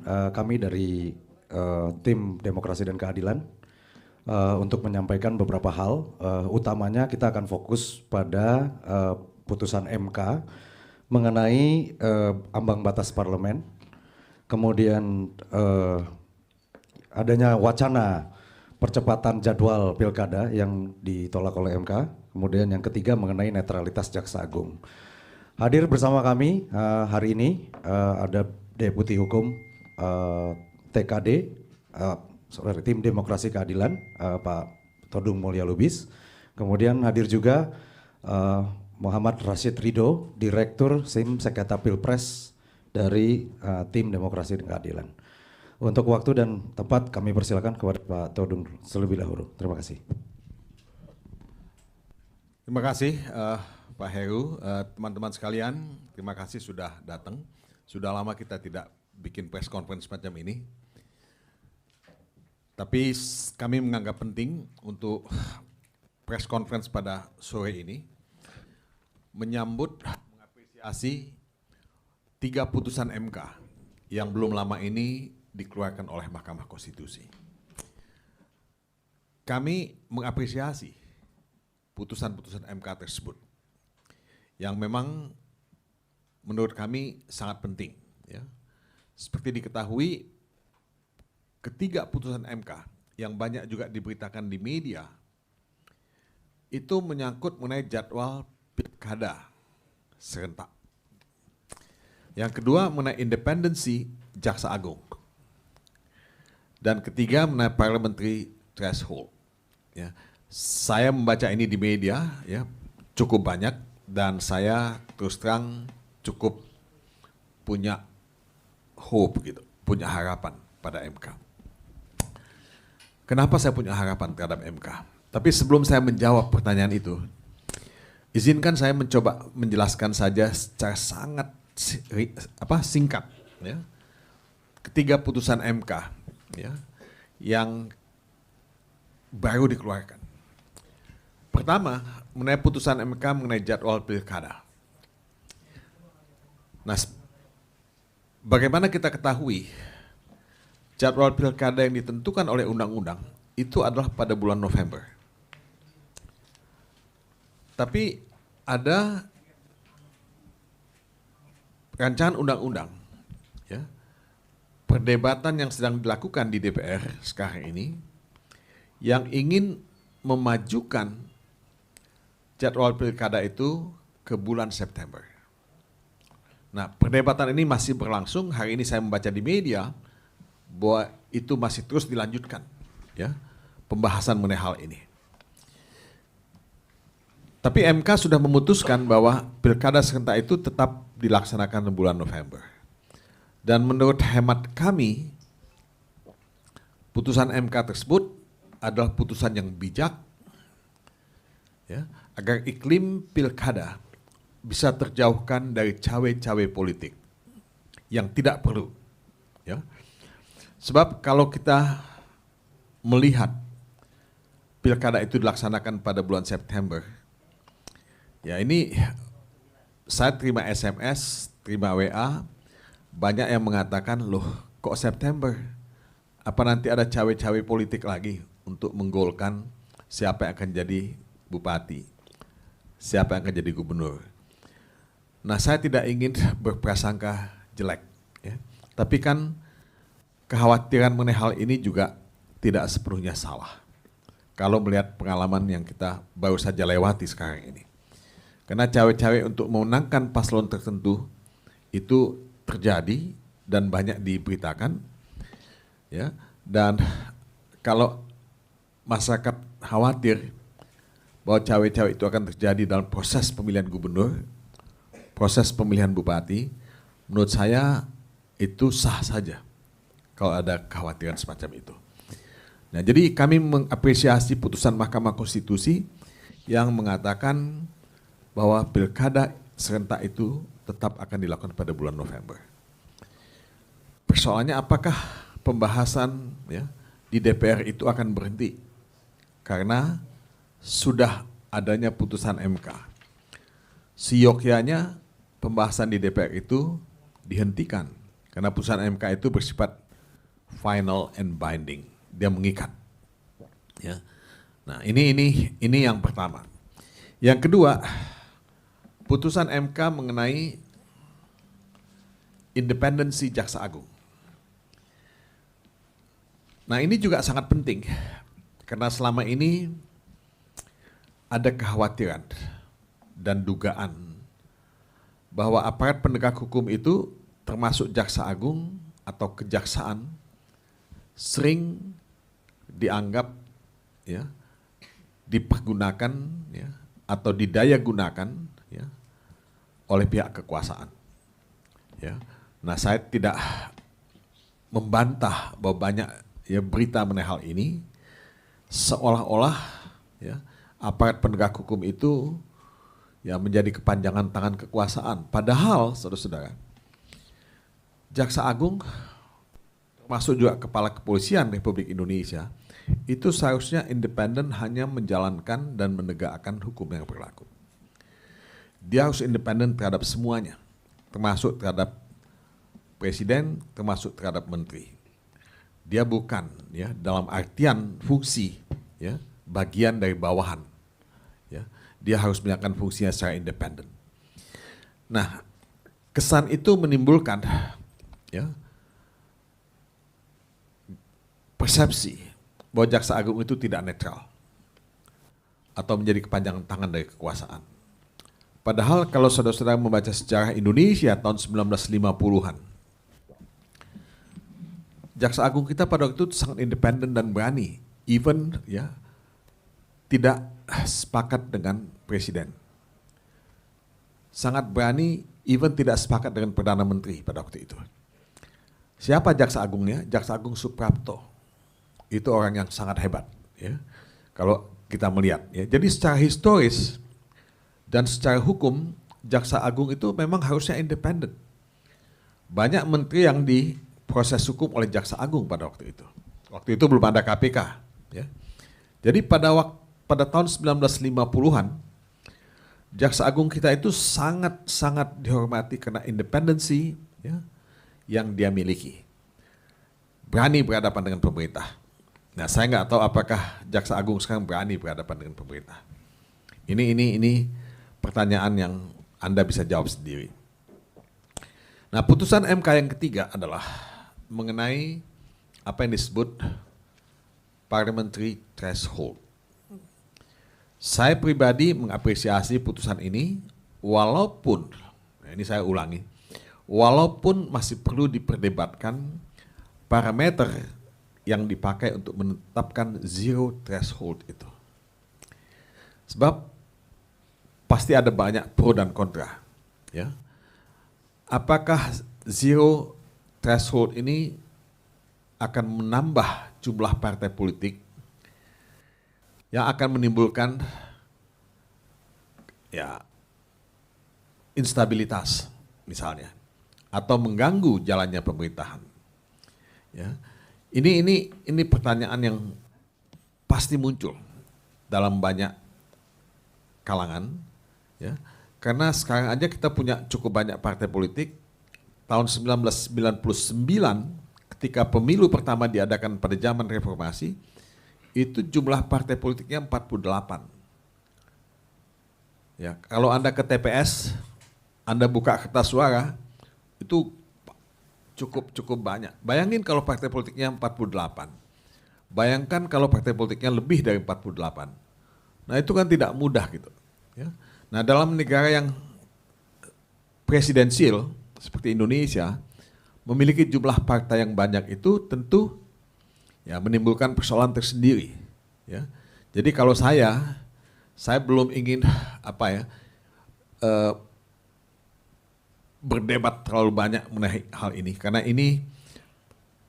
kami dari tim Demokrasi dan Keadilan untuk menyampaikan beberapa hal. Utamanya kita akan fokus pada putusan MK mengenai ambang batas parlemen, kemudian adanya wacana percepatan jadwal pilkada yang ditolak oleh MK, kemudian yang ketiga mengenai netralitas Jaksa Agung. Hadir bersama kami hari ini ada Deputi Hukum TKD, tim Demokrasi Keadilan, Pak Todung Mulya Lubis. Kemudian hadir juga Muhammad Rashid Ridho, Direktur SIM Sengketa Pilpres dari tim Demokrasi dan Keadilan. Untuk waktu dan tempat kami persilakan kepada Pak Todung terlebih dahulu. Terima kasih. Terima kasih Pak Heru, teman-teman sekalian, terima kasih sudah datang. Sudah lama kita tidak bikin press conference macam ini. Tapi kami menganggap penting untuk press conference pada sore ini menyambut, mengapresiasi 3 putusan MK yang belum lama ini dikeluarkan oleh Mahkamah Konstitusi. Kami mengapresiasi putusan-putusan MK tersebut yang memang menurut kami sangat penting. Ya. Seperti diketahui, ketiga putusan MK yang banyak juga diberitakan di media itu menyangkut mengenai jadwal pilkada serentak. Yang kedua mengenai independensi Jaksa Agung. Dan ketiga mengenai parliamentary threshold. Ya. Saya membaca ini di media ya, cukup banyak dan saya terus terang cukup punya hope gitu, punya harapan pada MK. Kenapa saya punya harapan terhadap MK? Tapi sebelum saya menjawab pertanyaan itu, izinkan saya mencoba menjelaskan saja secara sangat singkat ya. Ketiga putusan MK ya, yang baru dikeluarkan. Pertama, mengenai putusan MK mengenai jadwal pilkada. Nah, bagaimana kita ketahui jadwal pilkada yang ditentukan oleh undang-undang itu adalah pada bulan November. Tapi ada rancangan undang-undang, ya, perdebatan yang sedang dilakukan di DPR sekarang ini, yang ingin memajukan jadwal pilkada itu ke bulan September. Nah, perdebatan ini masih berlangsung. Hari ini saya membaca di media bahwa itu masih terus dilanjutkan, ya, pembahasan mengenai hal ini. Tapi MK sudah memutuskan bahwa pilkada serentak itu tetap dilaksanakan di bulan November. Dan menurut hemat kami, putusan MK tersebut adalah putusan yang bijak, ya, agar iklim pilkada bisa terjauhkan dari cawe-cawe politik yang tidak perlu. Ya. Sebab kalau kita melihat pilkada itu dilaksanakan pada bulan September, ya ini saya terima SMS, terima WA, banyak yang mengatakan, loh kok September? Apa nanti ada cawe-cawe politik lagi untuk menggolkan siapa yang akan jadi bupati, siapa yang akan jadi gubernur. Nah, saya tidak ingin berprasangka jelek, ya. Tapi kan kekhawatiran mengenai hal ini juga tidak sepenuhnya salah. Kalau melihat pengalaman yang kita baru saja lewati sekarang ini. Karena cawe-cawe untuk memenangkan paslon tertentu itu terjadi dan banyak diberitakan, ya. Dan kalau masyarakat khawatir bahwa cawe-cawe itu akan terjadi dalam proses pemilihan gubernur, proses pemilihan bupati, menurut saya itu sah saja kalau ada kekhawatiran semacam itu. Nah, jadi kami mengapresiasi putusan Mahkamah Konstitusi yang mengatakan bahwa pilkada serentak itu tetap akan dilakukan pada bulan November. Persoalannya apakah pembahasan, ya, di DPR itu akan berhenti karena sudah adanya putusan MK. Siyogyanya pembahasan di DPR itu dihentikan Karena putusan MK itu bersifat final and binding, dia mengikat. Ya. Nah, ini yang pertama. Yang kedua, putusan MK mengenai independensi Jaksa Agung. Nah, ini juga sangat penting karena selama ini ada kekhawatiran dan dugaan bahwa aparat penegak hukum itu termasuk Jaksa Agung atau kejaksaan sering dianggap ya dipergunakan ya atau didaya gunakan ya oleh pihak kekuasaan. Ya. Nah, saya tidak membantah bahwa banyak ya berita mengenai hal ini seolah-olah ya aparat penegak hukum itu ya menjadi kepanjangan tangan kekuasaan. Padahal saudara-saudara, Jaksa Agung termasuk juga Kepala Kepolisian Republik Indonesia itu seharusnya independen hanya menjalankan dan menegakkan hukum yang berlaku. Dia harus independen terhadap semuanya, termasuk terhadap presiden, termasuk terhadap menteri. Dia bukan ya dalam artian fungsi ya bagian dari bawahan. Ya, dia harus menjalankan fungsinya secara independen. Nah, kesan itu menimbulkan ya persepsi bahwa Jaksa Agung itu tidak netral atau menjadi kepanjangan tangan dari kekuasaan. Padahal kalau saudara-saudara membaca sejarah Indonesia tahun 1950-an, Jaksa Agung kita pada waktu itu sangat independen dan berani, even ya tidak sepakat dengan presiden. Sangat berani, even tidak sepakat dengan Perdana Menteri pada waktu itu. Siapa Jaksa Agungnya? Jaksa Agung Suprapto. Itu orang yang sangat hebat. Ya. Kalau kita melihat. Ya. Jadi secara historis dan secara hukum, Jaksa Agung itu memang harusnya independen. Banyak menteri yang diproses hukum oleh Jaksa Agung pada waktu itu. Waktu itu belum ada KPK. Ya. Jadi pada tahun 1950-an, Jaksa Agung kita itu sangat-sangat dihormati karena independensi ya, yang dia miliki. Berani berhadapan dengan pemerintah. Nah, saya nggak tahu apakah Jaksa Agung sekarang berani berhadapan dengan pemerintah. Ini pertanyaan yang Anda bisa jawab sendiri. Nah, putusan MK yang ketiga adalah mengenai apa yang disebut parliamentary threshold. Saya pribadi mengapresiasi putusan ini, walaupun, nah ini saya ulangi, walaupun masih perlu diperdebatkan parameter yang dipakai untuk menetapkan zero threshold itu. Sebab pasti ada banyak pro dan kontra. Ya. Apakah zero threshold ini akan menambah jumlah partai politik yang akan menimbulkan ya instabilitas misalnya atau mengganggu jalannya pemerintahan. Ya. Ini pertanyaan yang pasti muncul dalam banyak kalangan, ya. Karena sekarang aja kita punya cukup banyak partai politik. Tahun 1999 ketika pemilu pertama diadakan pada zaman reformasi, itu jumlah partai politiknya 48. Ya, kalau Anda ke TPS, Anda buka kertas suara, itu cukup banyak. Bayangin kalau partai politiknya 48. Bayangkan kalau partai politiknya lebih dari 48. Nah, itu kan tidak mudah gitu. Ya. Nah, dalam negara yang presidensial seperti Indonesia, memiliki jumlah partai yang banyak itu tentu ya menimbulkan persoalan tersendiri. Ya. Jadi kalau saya belum ingin berdebat terlalu banyak mengenai hal ini, karena ini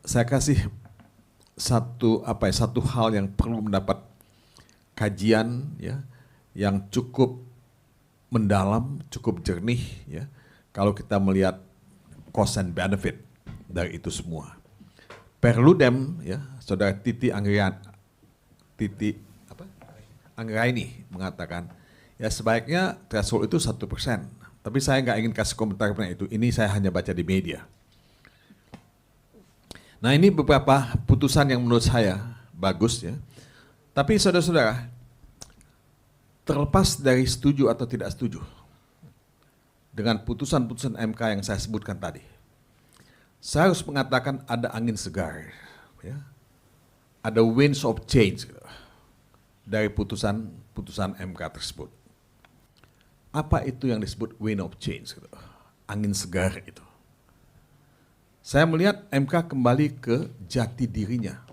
saya kasih satu hal yang perlu mendapat kajian ya yang cukup mendalam, cukup jernih ya kalau kita melihat cost and benefit dari itu semua. Perludem ya Saudara Anggraini mengatakan ya sebaiknya threshold itu 1%. Tapi saya nggak ingin kasih komentar mengenai itu. Ini saya hanya baca di media. Nah, ini beberapa putusan yang menurut saya bagus ya. Tapi saudara-saudara, terlepas dari setuju atau tidak setuju dengan putusan-putusan MK yang saya sebutkan tadi, saya harus mengatakan ada angin segar, ya. Ada winds of change gitu, dari putusan-putusan MK tersebut. Apa itu yang disebut wind of change? Gitu? Angin segar itu. Saya melihat MK kembali ke jati dirinya.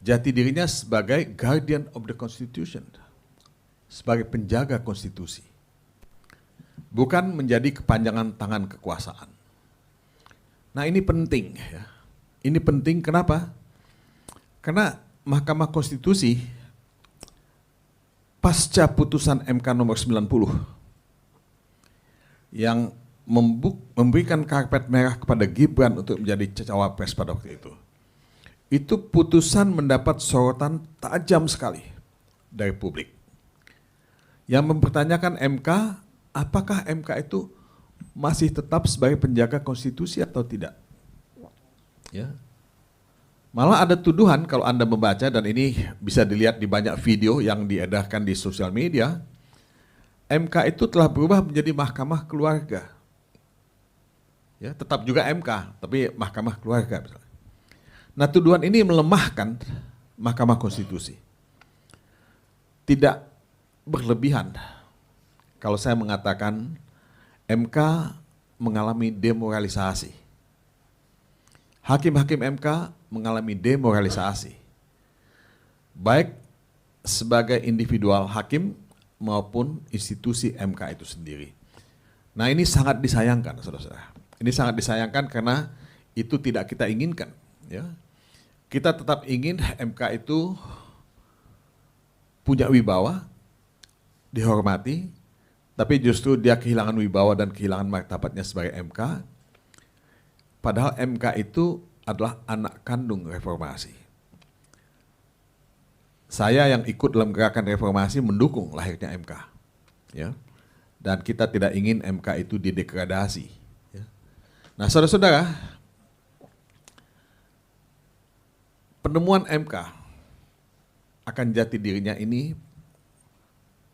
Jati dirinya sebagai guardian of the constitution. Sebagai penjaga konstitusi. Bukan menjadi kepanjangan tangan kekuasaan. Nah, ini penting ya. Ini penting kenapa? Karena Mahkamah Konstitusi pasca putusan MK nomor 90 yang memberikan karpet merah kepada Gibran untuk menjadi cawapres pada waktu itu putusan mendapat sorotan tajam sekali dari publik. Yang mempertanyakan MK, apakah MK itu masih tetap sebagai penjaga konstitusi atau tidak? Ya. Malah ada tuduhan kalau Anda membaca, dan ini bisa dilihat di banyak video yang diedarkan di sosial media, MK itu telah berubah menjadi mahkamah keluarga. Ya, tetap juga MK, tapi mahkamah keluarga. Nah, tuduhan ini melemahkan Mahkamah Konstitusi. Tidak berlebihan kalau saya mengatakan MK mengalami demoralisasi. Hakim-hakim MK mengalami demoralisasi, baik sebagai individual hakim maupun institusi MK itu sendiri. Nah, ini sangat disayangkan, saudara-saudara. Ini sangat disayangkan karena itu tidak kita inginkan. Ya. Kita tetap ingin MK itu punya wibawa, dihormati, tapi justru dia kehilangan wibawa dan kehilangan martabatnya sebagai MK. Padahal MK itu adalah anak kandung reformasi. Saya yang ikut dalam gerakan reformasi mendukung lahirnya MK. Ya. Dan kita tidak ingin MK itu didegradasi. Ya. Nah, saudara-saudara, penemuan MK akan jati dirinya ini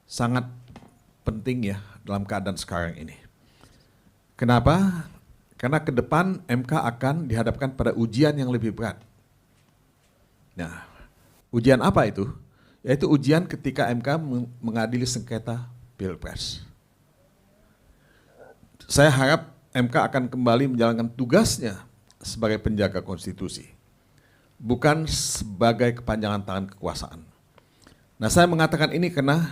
sangat penting ya dalam keadaan sekarang ini. Kenapa? Karena ke depan MK akan dihadapkan pada ujian yang lebih berat. Nah, ujian apa itu? Yaitu ujian ketika MK mengadili sengketa Pilpres. Saya harap MK akan kembali menjalankan tugasnya sebagai penjaga konstitusi, bukan sebagai kepanjangan tangan kekuasaan. Nah, saya mengatakan ini karena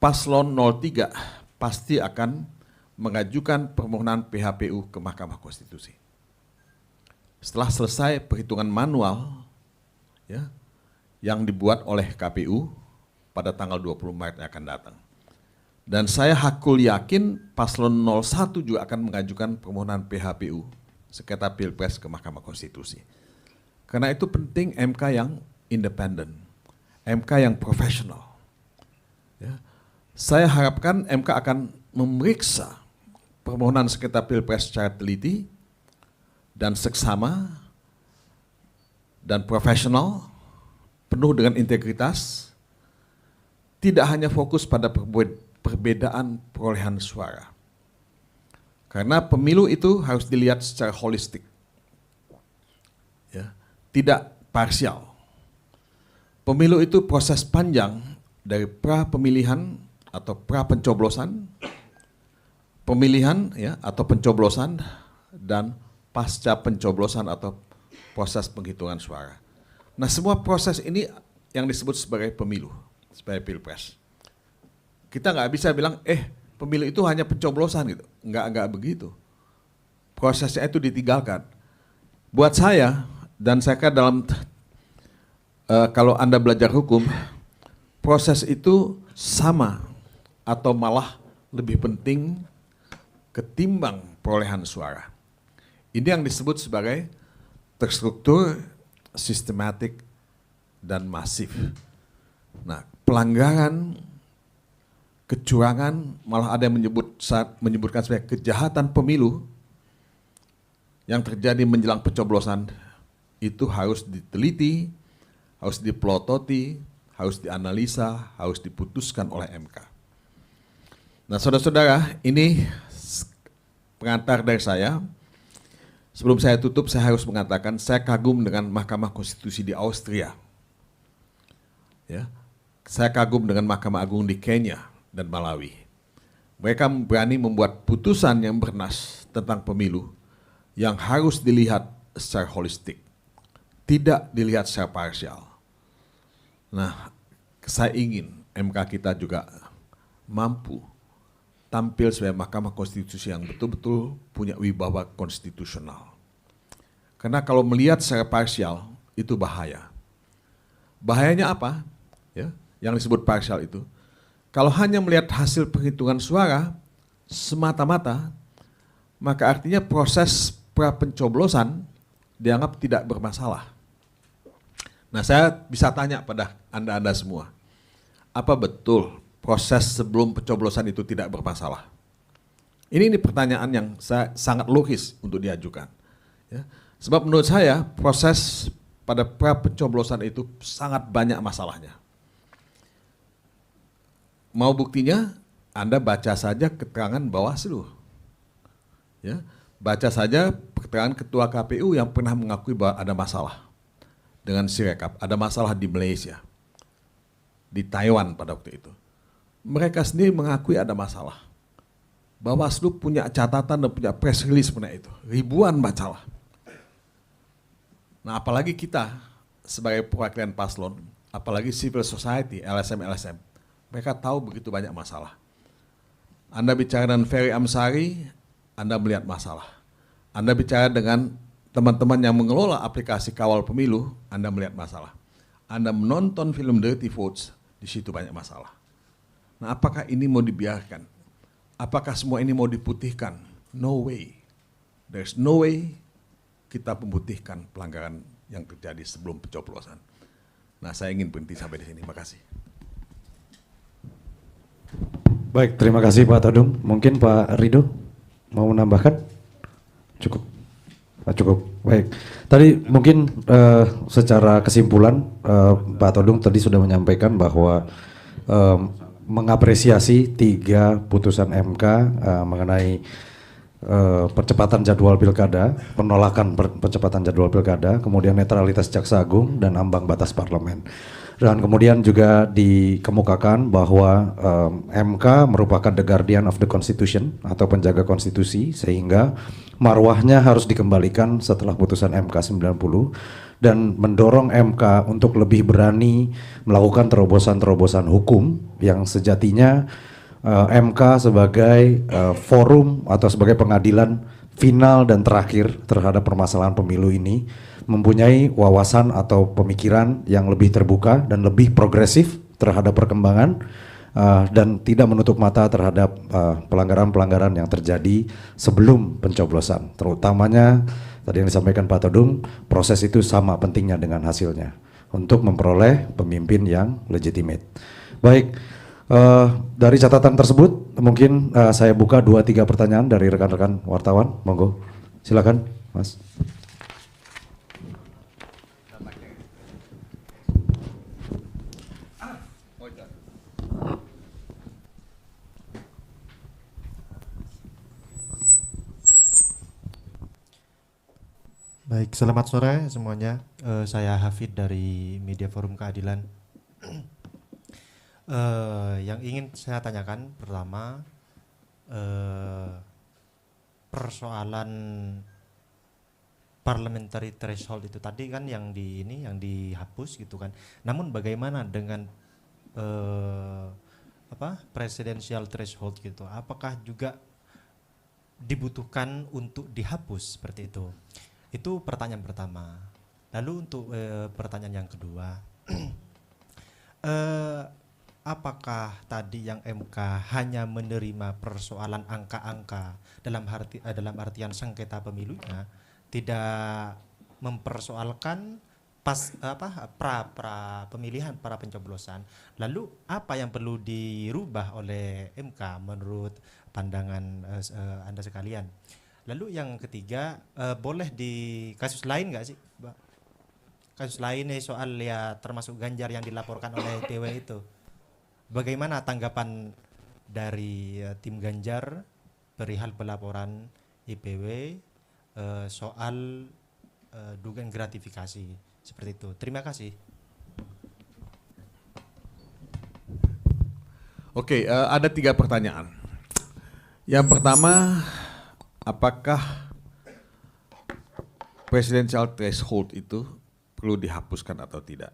Paslon 03 pasti akan mengajukan permohonan PHPU ke Mahkamah Konstitusi. Setelah selesai perhitungan manual ya, yang dibuat oleh KPU pada tanggal 20 Maret yang akan datang. Dan saya hakul yakin Paslon 01 juga akan mengajukan permohonan PHPU sengketa Pilpres ke Mahkamah Konstitusi. Karena itu penting MK yang independen, MK yang profesional. Ya. Saya harapkan MK akan memeriksa permohonan sengketa Pilpres secara teliti dan seksama dan profesional, penuh dengan integritas, tidak hanya fokus pada perbedaan perolehan suara. Karena pemilu itu harus dilihat secara holistik, ya, tidak parsial. Pemilu itu proses panjang dari pra pemilihan atau pra pencoblosan, pemilihan ya atau pencoblosan, dan pasca pencoblosan atau proses penghitungan suara. Nah, semua proses ini yang disebut sebagai pemilu, sebagai Pilpres. Kita nggak bisa bilang, pemilu itu hanya pencoblosan gitu. Nggak begitu. Prosesnya itu ditinggalkan. Buat saya, dan saya kira dalam, kalau Anda belajar hukum, proses itu sama atau malah lebih penting ketimbang perolehan suara. Ini yang disebut sebagai terstruktur, sistematik, dan masif. Nah, pelanggaran, kecurangan, malah ada yang menyebutkan sebagai kejahatan pemilu, yang terjadi menjelang pencoblosan itu harus diteliti, harus dipelototi, harus dianalisa, harus diputuskan oleh MK. Nah, saudara-saudara, ini pengantar dari saya. Sebelum saya tutup, saya harus mengatakan saya kagum dengan Mahkamah Konstitusi di Austria. Ya, saya kagum dengan Mahkamah Agung di Kenya dan Malawi. Mereka berani membuat putusan yang bernas tentang pemilu yang harus dilihat secara holistik, tidak dilihat secara parsial. Nah, saya ingin MK kita juga mampu tampil sebagai Mahkamah Konstitusi yang betul-betul punya wibawa konstitusional. Karena kalau melihat secara parsial, itu bahaya. Bahayanya apa? Ya, yang disebut parsial itu. Kalau hanya melihat hasil penghitungan suara semata-mata, maka artinya proses pra-pencoblosan dianggap tidak bermasalah. Nah, saya bisa tanya pada Anda-Anda semua, apa betul proses sebelum pencoblosan itu tidak bermasalah? Ini pertanyaan yang sangat logis untuk diajukan. Ya. Sebab menurut saya proses pada pra-pencoblosan itu sangat banyak masalahnya. Mau buktinya? Anda baca saja keterangan Bawaslu. Ya, baca saja keterangan Ketua KPU yang pernah mengakui bahwa ada masalah dengan Sirekap, ada masalah di Malaysia, di Taiwan pada waktu itu. Mereka sendiri mengakui ada masalah. Bawaslu punya catatan dan punya press release mengenai itu. Ribuan masalah. Nah, apalagi kita sebagai perwakilan paslon, apalagi civil society, LSM-LSM, mereka tahu begitu banyak masalah. Anda bicara dengan Ferry Amsari, Anda melihat masalah. Anda bicara dengan teman-teman yang mengelola aplikasi kawal pemilu, Anda melihat masalah. Anda menonton film Dirty Votes, di situ banyak masalah. Nah, apakah ini mau dibiarkan? Apakah semua ini mau diputihkan? No way. There's no way kita memutihkan pelanggaran yang terjadi sebelum pencoblosan. Nah, saya ingin berhenti sampai di sini. Terima kasih. Baik, terima kasih Pak Todung. Mungkin Pak Rido mau menambahkan? Cukup. Cukup. Baik. Tadi mungkin secara kesimpulan Pak Todung tadi sudah menyampaikan bahwa mengapresiasi 3 putusan MK mengenai percepatan jadwal pilkada, penolakan percepatan jadwal pilkada, kemudian netralitas Jaksa Agung dan ambang batas parlemen. Dan kemudian juga dikemukakan bahwa MK merupakan the guardian of the constitution atau penjaga konstitusi, sehingga marwahnya harus dikembalikan setelah putusan MK 90 dan mendorong MK untuk lebih berani melakukan terobosan-terobosan hukum yang sejatinya MK sebagai forum atau sebagai pengadilan final dan terakhir terhadap permasalahan pemilu ini mempunyai wawasan atau pemikiran yang lebih terbuka dan lebih progresif terhadap perkembangan dan tidak menutup mata terhadap pelanggaran-pelanggaran yang terjadi sebelum pencoblosan, terutamanya tadi yang disampaikan Pak Todung, proses itu sama pentingnya dengan hasilnya untuk memperoleh pemimpin yang legitimate. Baik, dari catatan tersebut mungkin saya buka 2-3 pertanyaan dari rekan-rekan wartawan. Monggo, silakan Mas. Baik, selamat sore semuanya. Saya Hafid dari Media Forum Keadilan. Yang ingin saya tanyakan pertama, persoalan parliamentary threshold itu tadi kan yang dihapus gitu kan. Namun bagaimana dengan presidential threshold gitu? Apakah juga dibutuhkan untuk dihapus seperti itu? Itu pertanyaan pertama. Lalu untuk pertanyaan yang kedua, apakah tadi yang MK hanya menerima persoalan angka-angka dalam artian sengketa pemilunya, tidak mempersoalkan pra pemilihan, para pencoblosan? Lalu apa yang perlu dirubah oleh MK menurut pandangan Anda sekalian? Lalu yang ketiga, boleh di kasus lain nggak sih, Mbak? Kasus lain soal ya termasuk Ganjar yang dilaporkan oleh PW itu. Bagaimana tanggapan dari tim Ganjar perihal pelaporan IPW soal dugaan gratifikasi seperti itu? Terima kasih. Oke, ada 3 pertanyaan. Yang pertama, apakah presidential threshold itu perlu dihapuskan atau tidak?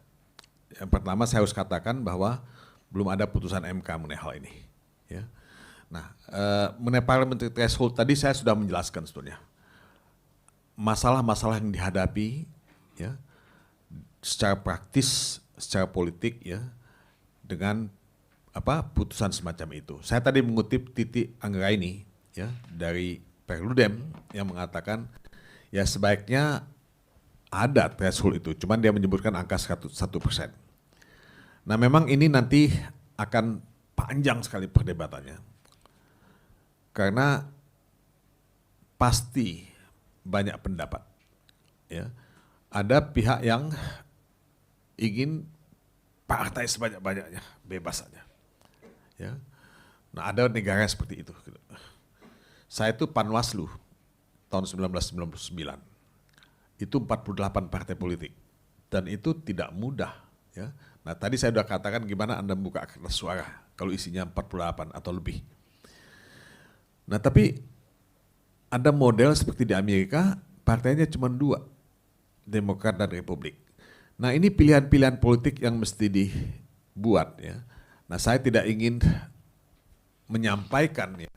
Yang pertama saya harus katakan bahwa belum ada putusan MK mengenai hal ini. Ya. Nah, mengenai parliamentary threshold tadi saya sudah menjelaskan sebetulnya. Masalah-masalah yang dihadapi ya, secara praktis, secara politik ya, dengan putusan semacam itu. Saya tadi mengutip Titi Anggraini ya dari Perludem yang mengatakan ya sebaiknya ada threshold itu, cuman dia menyebutkan angka 1%. Nah memang ini nanti akan panjang sekali perdebatannya. Karena pasti banyak pendapat. Ya. Ada pihak yang ingin partai sebanyak-banyaknya, bebas saja. Ya. Nah ada negara seperti itu. Saya itu Panwaslu tahun 1999. Itu 48 partai politik. Dan itu tidak mudah. Ya. Nah tadi saya sudah katakan gimana Anda membuka kertas suara kalau isinya 48 atau lebih. Nah tapi ada model seperti di Amerika, partainya cuma 2, Demokrat dan Republik. Nah ini pilihan-pilihan politik yang mesti dibuat ya. Nah saya tidak ingin menyampaikan ya,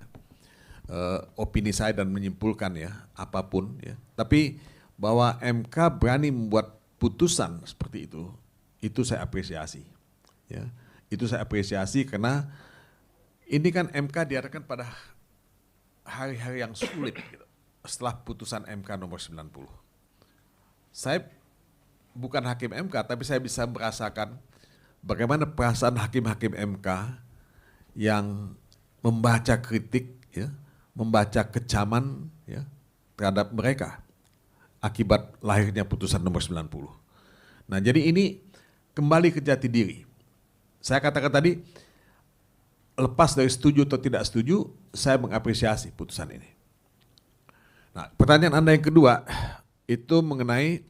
opini saya dan menyimpulkan ya apapun ya. Tapi bahwa MK berani membuat putusan seperti itu saya apresiasi. Ya, itu saya apresiasi karena ini kan MK diadakan pada hari-hari yang sulit gitu, setelah putusan MK nomor 90. Saya bukan hakim MK, tapi saya bisa merasakan bagaimana perasaan hakim-hakim MK yang membaca kritik, ya, membaca kecaman ya, terhadap mereka akibat lahirnya putusan nomor 90. Nah jadi ini kembali ke jati diri. Saya katakan tadi, lepas dari setuju atau tidak setuju, saya mengapresiasi putusan ini. Nah pertanyaan Anda yang kedua, itu mengenai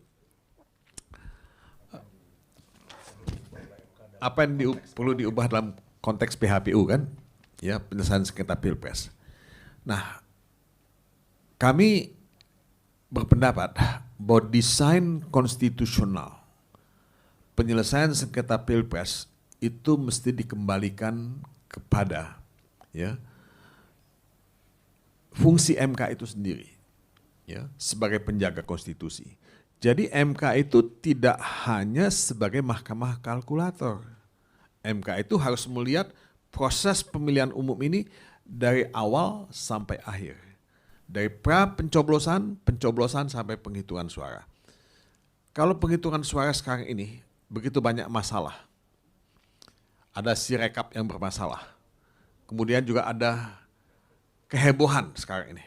apa yang perlu diubah dalam konteks PHPU kan, ya penyelesaian sengketa Pilpres. Nah, kami berpendapat bahwa desain konstitusional penyelesaian sengketa Pilpres itu mesti dikembalikan kepada ya fungsi MK itu sendiri, ya sebagai penjaga konstitusi. Jadi MK itu tidak hanya sebagai mahkamah kalkulator. MK itu harus melihat proses pemilihan umum ini dari awal sampai akhir. Dari pencoblosan sampai penghitungan suara. Kalau penghitungan suara sekarang ini begitu banyak masalah. Ada sirekap yang bermasalah. Kemudian juga ada kehebohan sekarang ini.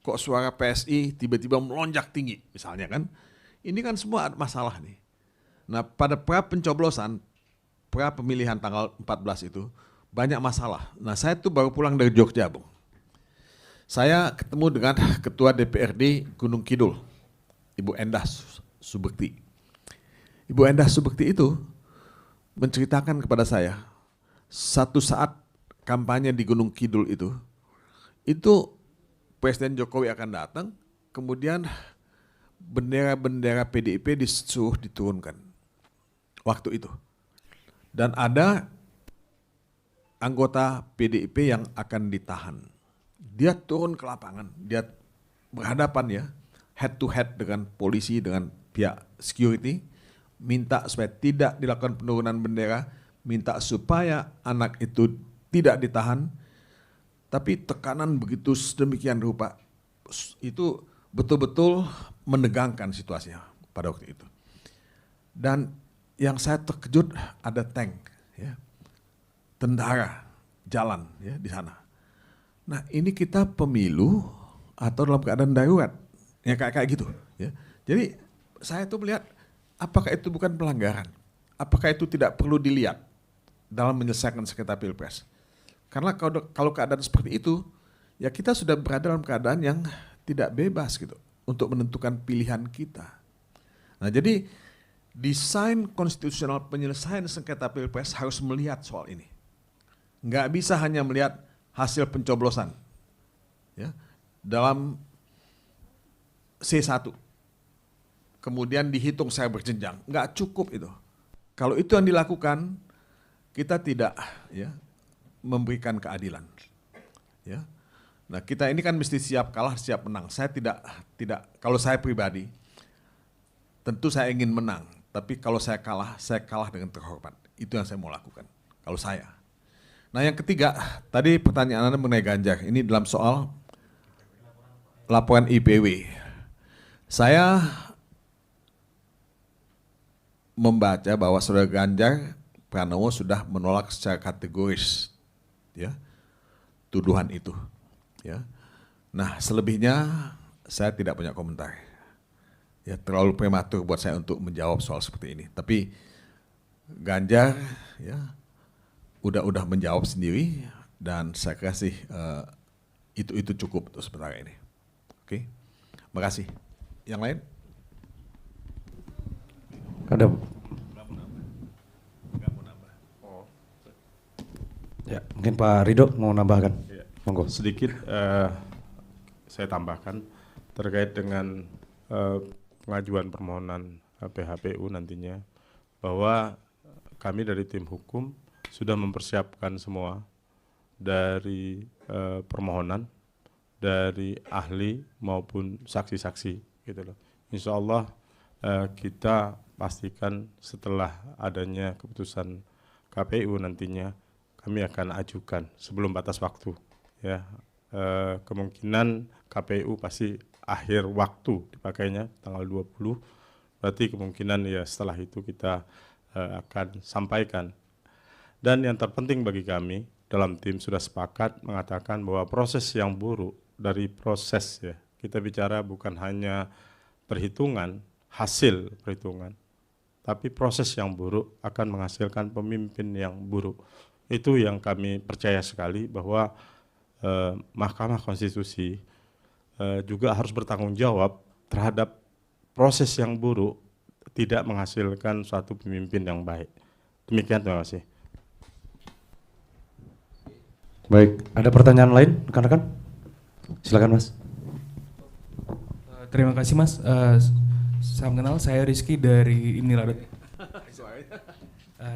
Kok suara PSI tiba-tiba melonjak tinggi misalnya kan. Ini kan semua ada masalah nih. Nah pada pencoblosan, pemilihan tanggal 14 itu banyak masalah. Nah saya tuh baru pulang dari Jogja, Bung. Saya ketemu dengan Ketua DPRD Gunung Kidul, Ibu Endah Subekti. Ibu Endah Subekti itu menceritakan kepada saya, satu saat kampanye di Gunung Kidul itu Presiden Jokowi akan datang, kemudian bendera-bendera PDIP disuruh diturunkan waktu itu. Dan ada anggota PDIP yang akan ditahan. Dia turun ke lapangan, dia berhadapan ya, head to head dengan polisi, dengan pihak security, minta supaya tidak dilakukan penurunan bendera, minta supaya anak itu tidak ditahan, tapi tekanan begitu sedemikian rupa, itu betul-betul menegangkan situasinya pada waktu itu. Dan yang saya terkejut ada tank, ya, tentara jalan ya di sana. Nah ini kita pemilu atau dalam keadaan darurat, ya kayak gitu. Ya. Jadi saya tuh melihat apakah itu bukan pelanggaran, apakah itu tidak perlu dilihat dalam menyelesaikan sengketa pilpres. Karena kalau keadaan seperti itu, ya kita sudah berada dalam keadaan yang tidak bebas gitu untuk menentukan pilihan kita. Nah jadi desain konstitusional penyelesaian sengketa pilpres harus melihat soal ini. Nggak bisa hanya melihat hasil pencoblosan ya, dalam C1. Kemudian dihitung saya berjenjang. Nggak cukup itu. Kalau itu yang dilakukan, kita tidak ya, memberikan keadilan. Ya. Nah kita ini kan mesti siap kalah, siap menang. Saya tidak kalau saya pribadi, tentu saya ingin menang. Tapi kalau saya kalah dengan terhormat. Itu yang saya mau lakukan, kalau saya. Nah yang ketiga, tadi pertanyaan Anda mengenai Ganjar. Ini dalam soal laporan IPW. Saya membaca bahwa Saudara Ganjar Pranowo sudah menolak secara kategoris ya, tuduhan itu. Ya. Nah selebihnya saya tidak punya komentar. Ya, terlalu prematur buat saya untuk menjawab soal seperti ini. Tapi Ganjar ya, udah menjawab sendiri dan saya kasih itu cukup untuk sementara ini. Oke, makasih. Yang lain? Ada. Ya, mungkin Pak Ridho mau nambahkan. Ya. Monggo. Sedikit saya tambahkan terkait dengan pengajuan permohonan PHPU nantinya, bahwa kami dari tim hukum sudah mempersiapkan semua dari permohonan, dari ahli maupun saksi-saksi gitu loh. Insya Allah kita pastikan setelah adanya keputusan KPU nantinya kami akan ajukan sebelum batas waktu ya. Kemungkinan KPU pasti akhir waktu dipakainya tanggal 20, berarti kemungkinan ya setelah itu kita akan sampaikan. Dan yang terpenting bagi kami dalam tim sudah sepakat mengatakan bahwa proses yang buruk dari proses ya, kita bicara bukan hanya perhitungan, hasil perhitungan, tapi proses yang buruk akan menghasilkan pemimpin yang buruk. Itu yang kami percaya sekali bahwa Mahkamah Konstitusi juga harus bertanggung jawab terhadap proses yang buruk tidak menghasilkan suatu pemimpin yang baik. Demikian, terima kasih. Baik, ada pertanyaan lain rekan-rekan? Silakan Mas. Terima kasih Mas. Salam kenal, saya Rizky dari inilah.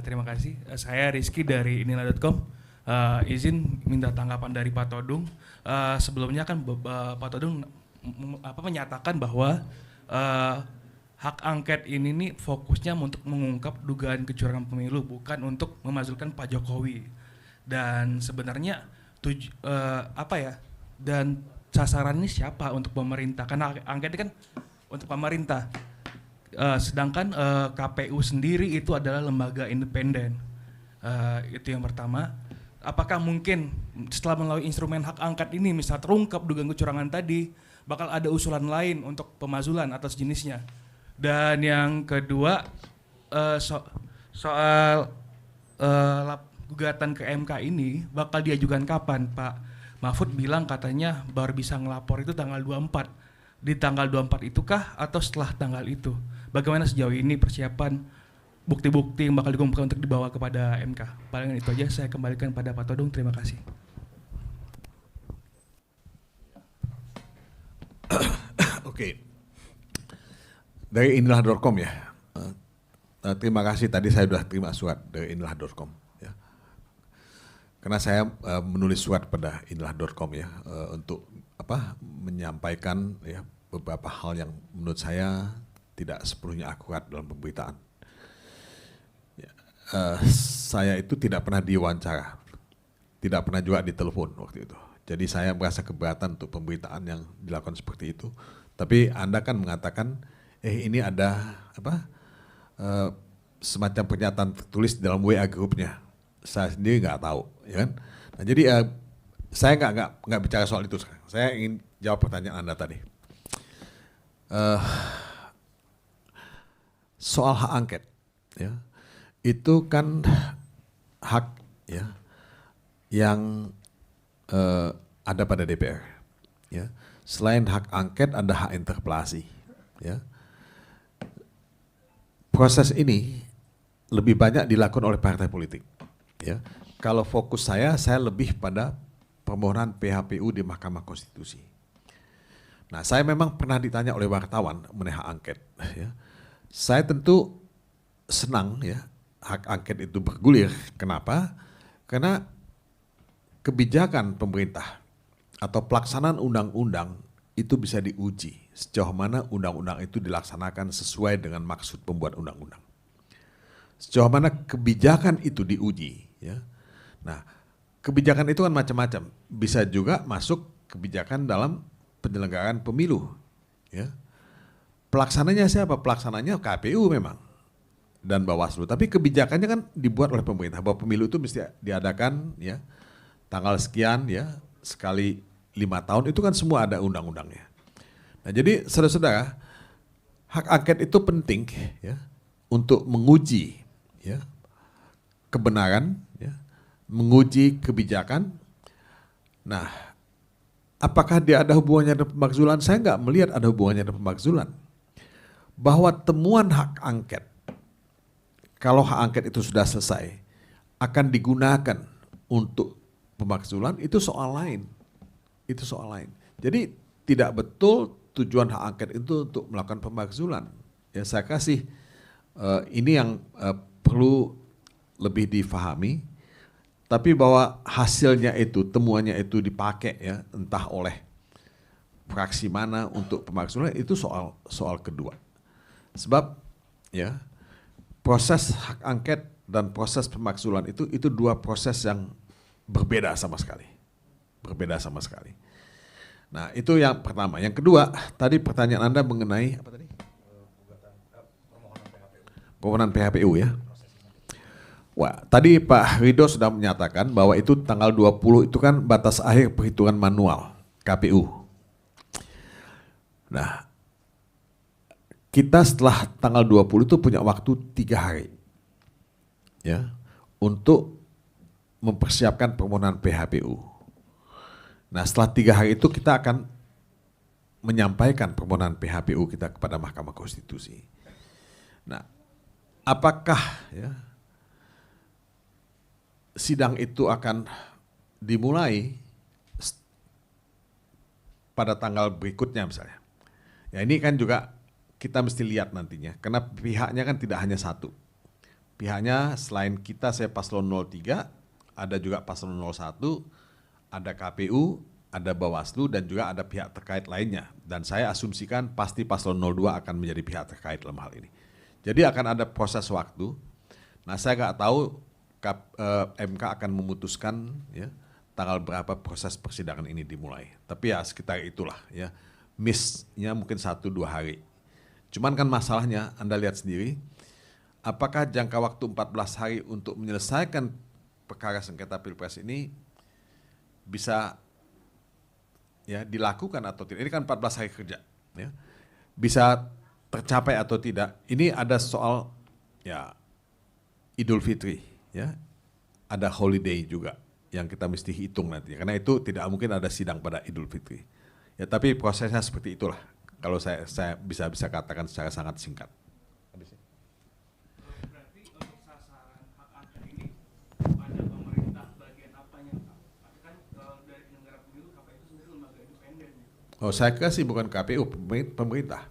Terima kasih. Saya Rizky dari inilah.com. Izin minta tanggapan dari Pak Todung. Sebelumnya kan Pak Todung menyatakan bahwa hak angket ini nih fokusnya untuk mengungkap dugaan kecurangan pemilu, bukan untuk memajukan Pak Jokowi. Dan sebenarnya dan sasarannya siapa untuk pemerintah? Karena angket ini kan untuk pemerintah. Sedangkan KPU sendiri itu adalah lembaga independen. Itu yang pertama. Apakah mungkin setelah melalui instrumen hak angket ini misal terungkap dugaan kecurangan tadi, bakal ada usulan lain untuk pemazulan atau sejenisnya? Dan yang kedua, soal gugatan ke MK ini bakal diajukan kapan? Pak Mahfud bilang katanya baru bisa ngelapor itu tanggal 24. Di tanggal 24 itukah atau setelah tanggal itu? Bagaimana sejauh ini persiapan bukti-bukti yang bakal dikumpulkan untuk dibawa kepada MK? Paling itu aja, saya kembalikan pada Pak Todung. Terima kasih. Oke. Dari inilah.com ya. Terima kasih, tadi saya sudah terima surat dari inilah.com ya. Karena saya menulis surat pada inilah.com ya, untuk menyampaikan ya beberapa hal yang menurut saya tidak sepenuhnya akurat dalam pemberitaan. Ya, saya itu tidak pernah diwawancara, tidak pernah juga ditelepon waktu itu. Jadi saya merasa keberatan untuk pemberitaan yang dilakukan seperti itu. Tapi Anda kan mengatakan, ini ada semacam pernyataan tertulis dalam WA grupnya. Saya sendiri nggak tahu, ya kan? Nah, jadi saya nggak bicara soal itu sekarang. Saya ingin jawab pertanyaan Anda tadi. Soal hak angket, ya, itu kan hak ya yang ada pada DPR. Ya. Selain hak angket ada hak interpelasi. Ya. Proses ini lebih banyak dilakukan oleh partai politik. Ya. Kalau fokus saya lebih pada permohonan PHPU di Mahkamah Konstitusi. Nah, saya memang pernah ditanya oleh wartawan mengenai hak angket. Ya. Saya tentu senang ya hak angket itu bergulir. Kenapa? Karena kebijakan pemerintah atau pelaksanaan undang-undang itu bisa diuji sejauh mana undang-undang itu dilaksanakan sesuai dengan maksud pembuat undang-undang. Sejauh mana kebijakan itu diuji, ya. Nah, kebijakan itu kan macam-macam. Bisa juga masuk kebijakan dalam penyelenggaraan pemilu, ya. Pelaksananya siapa? Pelaksananya KPU memang dan Bawaslu. Tapi kebijakannya kan dibuat oleh pemerintah. Bahwa pemilu itu mesti diadakan, ya, tanggal sekian, ya, sekali 5 tahun. Itu kan semua ada undang-undangnya. Nah, jadi saudara-saudara, hak angket itu penting, ya, untuk menguji, ya, kebenaran, ya, menguji kebijakan. Nah, apakah dia ada hubungannya dengan pemakzulan? Saya nggak melihat ada hubungannya dengan pemakzulan. Bahwa temuan hak angket, kalau hak angket itu sudah selesai, akan digunakan untuk pemakzulan, itu soal lain. Itu soal lain. Jadi tidak betul tujuan hak angket itu untuk melakukan pemakzulan. Ya, saya kasih ini yang perlu lebih difahami. Tapi bahwa hasilnya itu, temuannya itu dipakai, ya, entah oleh fraksi mana untuk pemakzulan, itu soal kedua. Sebab, ya, proses hak angket dan proses pemakzulan itu dua proses yang berbeda sama sekali. Berbeda sama sekali. Nah, itu yang pertama. Yang kedua, tadi pertanyaan Anda mengenai apa tadi? Permohonan PHPU, ya. Wah, tadi Pak Ridho sudah menyatakan bahwa itu tanggal 20 itu kan batas akhir perhitungan manual KPU. Nah, kita setelah tanggal 20 itu punya waktu 3 hari, ya, untuk mempersiapkan permohonan PHPU. Nah, setelah 3 hari itu kita akan menyampaikan permohonan PHPU kita kepada Mahkamah Konstitusi. Nah, apakah, ya, sidang itu akan dimulai pada tanggal berikutnya misalnya? Ya, ini kan juga kita mesti lihat nantinya, karena pihaknya kan tidak hanya satu. Pihaknya selain kita, saya paslon 03, ada juga paslon 01, ada KPU, ada Bawaslu, dan juga ada pihak terkait lainnya. Dan saya asumsikan pasti paslon 02 akan menjadi pihak terkait dalam hal ini. Jadi akan ada proses waktu. Nah, saya nggak tahu MK akan memutuskan, ya, tanggal berapa proses persidangan ini dimulai. Tapi ya sekitar itulah, ya. Miss-nya mungkin 1-2 hari. Cuman kan masalahnya, Anda lihat sendiri, apakah jangka waktu 14 hari untuk menyelesaikan perkara sengketa Pilpres ini bisa, ya, dilakukan atau tidak? Ini kan 14 hari kerja, ya. Bisa tercapai atau tidak? Ini ada soal, ya, Idul Fitri, ya. Ada holiday juga yang kita mesti hitung nanti. Karena itu tidak mungkin ada sidang pada Idul Fitri. Ya, tapi prosesnya seperti itulah. Kalau saya bisa katakan secara sangat singkat. Berarti untuk sasaran hak angket ini pada pemerintah bagian apanya? Tapi kan dari penyelenggara pemilu KPU itu sendiri lembaga independen. Oh, saya kira sih bukan KPU, pemerintah.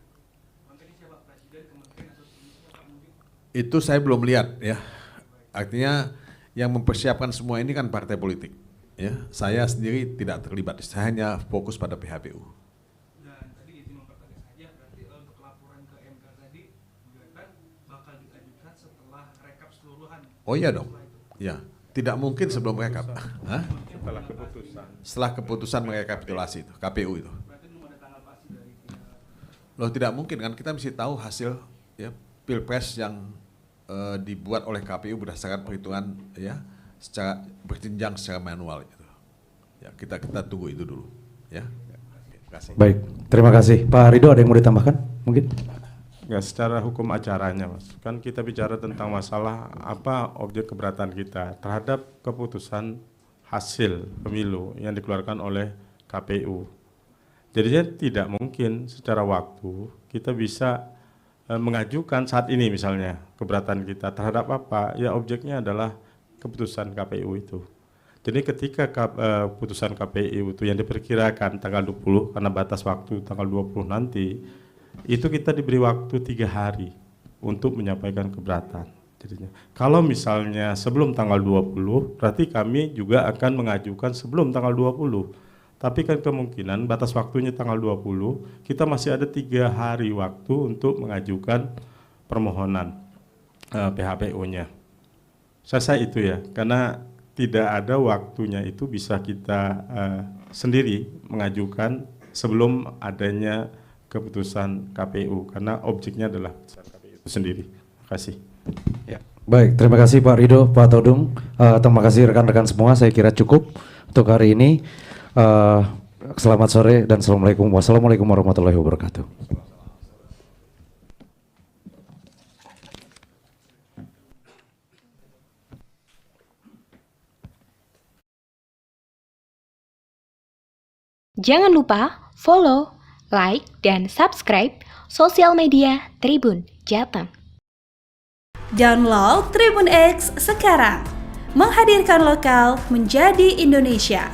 Makanya siapa presiden, kementerian atau sejenisnya mungkin? Itu saya belum lihat, ya. Artinya yang mempersiapkan semua ini kan partai politik. Ya, saya sendiri tidak terlibat. Saya hanya fokus pada PHPU. Dan tadi izin mempertegas saja, berarti untuk laporan ke MK tadi gugatan bakal diajukan setelah rekap keseluruhan. Oh iya dong. Ya, tidak mungkin sebelum rekap. Hah? Setelah keputusan. Setelah keputusan merekapitulasi itu, KPU itu. Berarti belum ada tanggal pasti dari pihak. Loh, tidak mungkin kan, kita mesti tahu hasil, ya, Pilpres yang dibuat oleh KPU berdasarkan perhitungan, ya, secara berjenjang secara manual itu. Ya, kita tunggu itu dulu, ya. Terima kasih. Baik, terima kasih. Pak Ridho ada yang mau ditambahkan mungkin? Nggak, secara hukum acaranya, Mas. Kan kita bicara tentang masalah apa objek keberatan kita terhadap keputusan hasil pemilu yang dikeluarkan oleh KPU. Jadinya tidak mungkin secara waktu kita bisa mengajukan saat ini misalnya keberatan kita terhadap apa, ya objeknya adalah keputusan KPU itu. Jadi ketika putusan KPU itu yang diperkirakan tanggal 20 karena batas waktu tanggal 20 nanti, itu kita diberi waktu 3 hari untuk menyampaikan keberatan. Jadinya, kalau misalnya sebelum tanggal 20, berarti kami juga akan mengajukan sebelum tanggal 20. Tapi kan kemungkinan batas waktunya tanggal 20, kita masih ada 3 hari waktu untuk mengajukan permohonan PHPU-nya. Saya itu ya, karena tidak ada waktunya itu bisa kita sendiri mengajukan sebelum adanya keputusan KPU, karena objeknya adalah putusan KPU itu sendiri. Terima kasih. Ya. Baik, terima kasih Pak Ridho, Pak Todung. Terima kasih rekan-rekan semua, saya kira cukup untuk hari ini. Selamat sore dan wassalamualaikum warahmatullahi wabarakatuh. Jangan lupa follow, like, dan subscribe sosial media Tribun Jateng. Download Tribun X sekarang, menghadirkan lokal menjadi Indonesia.